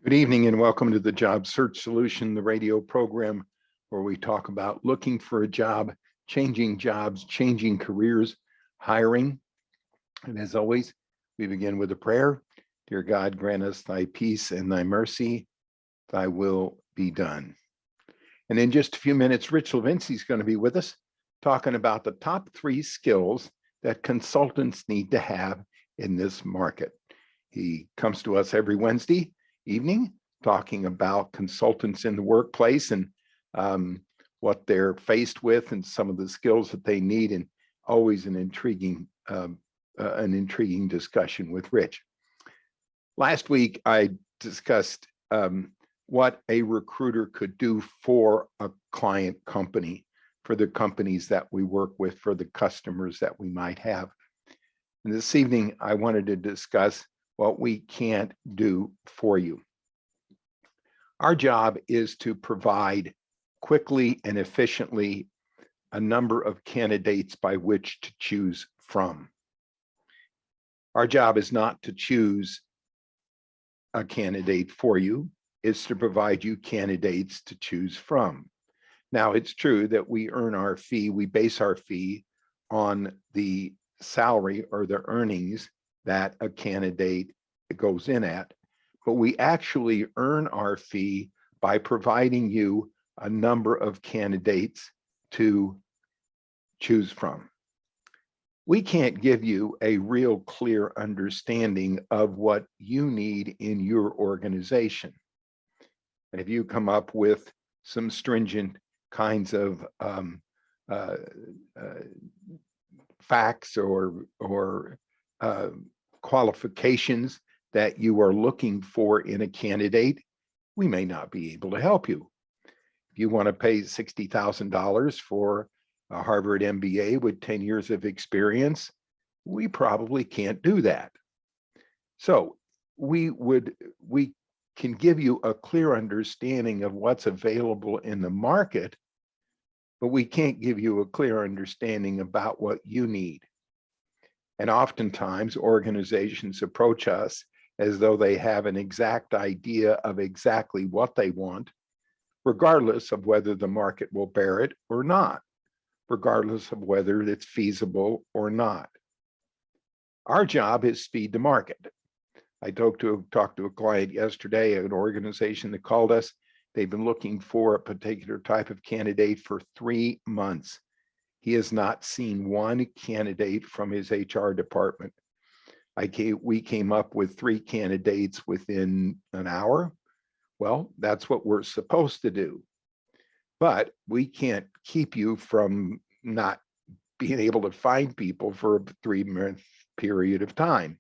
Good evening and welcome to the Job Search Solution, the radio program where we talk about looking for a job, changing jobs, changing careers, hiring. And as always, we begin with a prayer. Dear God, grant us thy peace and thy mercy, thy will be done. And in just a few minutes, Rich Levinsky is going to be with us talking about the top 3 skills that consultants need to have in this market. He comes to us every Wednesday evening talking about consultants in the workplace and what they're faced with and some of the skills that they need, and always an intriguing discussion with Rich. Last week, I discussed what a recruiter could do for a client company, for the companies that we work with, for the customers that we might have. And this evening, I wanted to discuss what we can't do for you. Our job is to provide quickly and efficiently a number of candidates by which to choose from. Our job is not to choose a candidate for you, it's to provide you candidates to choose from. Now, it's true that we earn our fee, we base our fee on the salary or the earnings that a candidate goes in at, but we actually earn our fee by providing you a number of candidates to choose from. We can't give you a real clear understanding of what you need in your organization. And if you come up with some stringent kinds of facts or qualifications that you are looking for in a candidate, we may not be able to help you. If you want to pay $60,000 for a Harvard MBA with 10 years of experience, we probably can't do that. So we can give you a clear understanding of what's available in the market, but we can't give you a clear understanding about what you need. And oftentimes organizations approach us as though they have an exact idea of exactly what they want, regardless of whether the market will bear it or not, regardless of whether it's feasible or not. Our job is speed to market. I talked to a client yesterday, an organization that called us. They've been looking for a particular type of candidate for 3 months. He has not seen one candidate from his HR department. We came up with 3 candidates within an hour. Well, that's what we're supposed to do. But we can't keep you from not being able to find people for a 3-month period of time.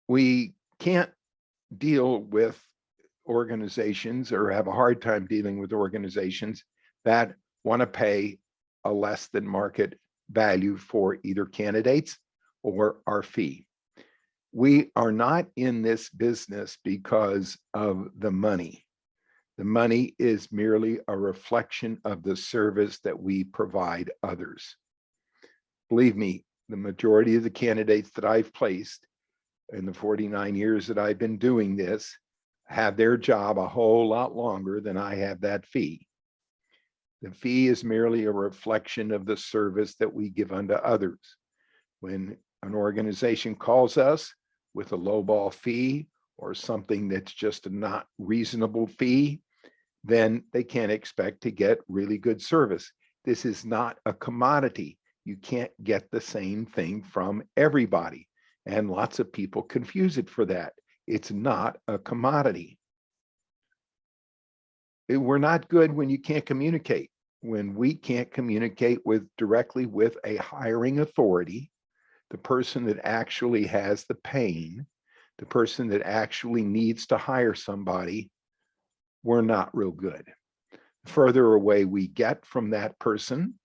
We can't deal with organizations or have a hard time dealing with organizations that want to pay a less than market value for either candidates or our fee. We are not in this business because of the money. The money is merely a reflection of the service that we provide others. Believe me, the majority of the candidates that I've placed in the 49 years that I've been doing this have their job a whole lot longer than I have that fee. The fee is merely a reflection of the service that we give unto others. When an organization calls us with a lowball fee or something that's just a not reasonable fee, then they can't expect to get really good service. This is not a commodity. You can't get the same thing from everybody. And lots of people confuse it for that. It's not a commodity. We're not good when you can't communicate. When we can't communicate directly with a hiring authority, the person that actually has the pain, the person that actually needs to hire somebody, we're not real good. The further away we get from that person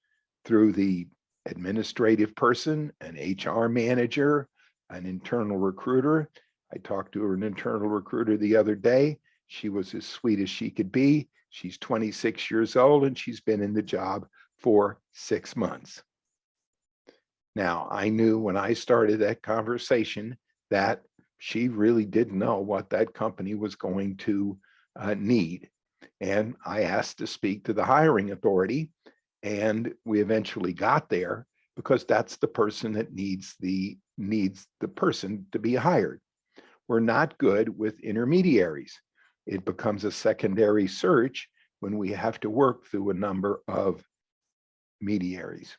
through the administrative person, an HR manager, an internal recruiter. I talked to an internal recruiter the other day. She was as sweet as she could be. She's 26 years old and she's been in the job for 6 months. Now, I knew when I started that conversation that she really didn't know what that company was going to need. And I asked to speak to the hiring authority, and we eventually got there because that's the person that needs the person to be hired. We're not good with intermediaries. It becomes a secondary search when we have to work through a number of mediaries.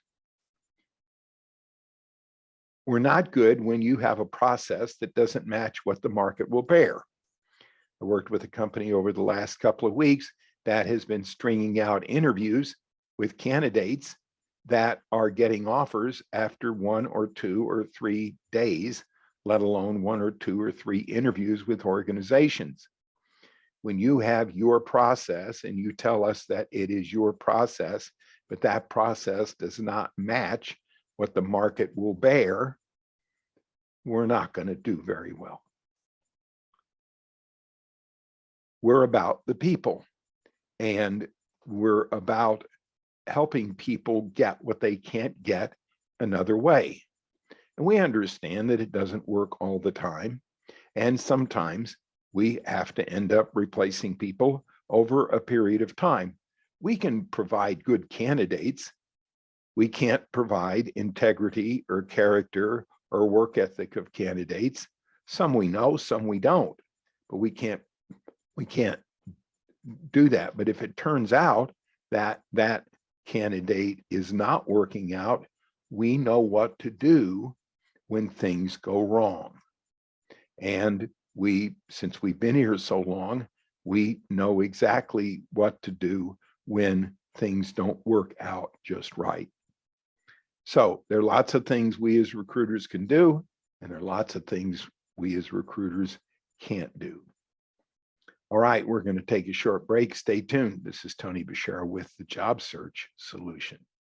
We're not good when you have a process that doesn't match what the market will bear. I worked with a company over the last couple of weeks that has been stringing out interviews with candidates that are getting offers after 1 or 2 or 3 days, let alone 1 or 2 or 3 interviews with organizations. When you have your process and you tell us that it is your process, but that process does not match what the market will bear, we're not going to do very well. We're about the people, and we're about helping people get what they can't get another way. And we understand that it doesn't work all the time. And sometimes we have to end up replacing people over a period of time. We can provide good candidates. We can't provide integrity or character or work ethic of candidates. Some we know, some we don't, but we can't do that. But if it turns out that that candidate is not working out, we know what to do when things go wrong. And since we've been here so long, we know exactly what to do when things don't work out just right. So there are lots of things we as recruiters can do, and there are lots of things we as recruiters can't do. All right, we're going to take a short break. Stay tuned. This is Tony Beshara with the Job Search Solution.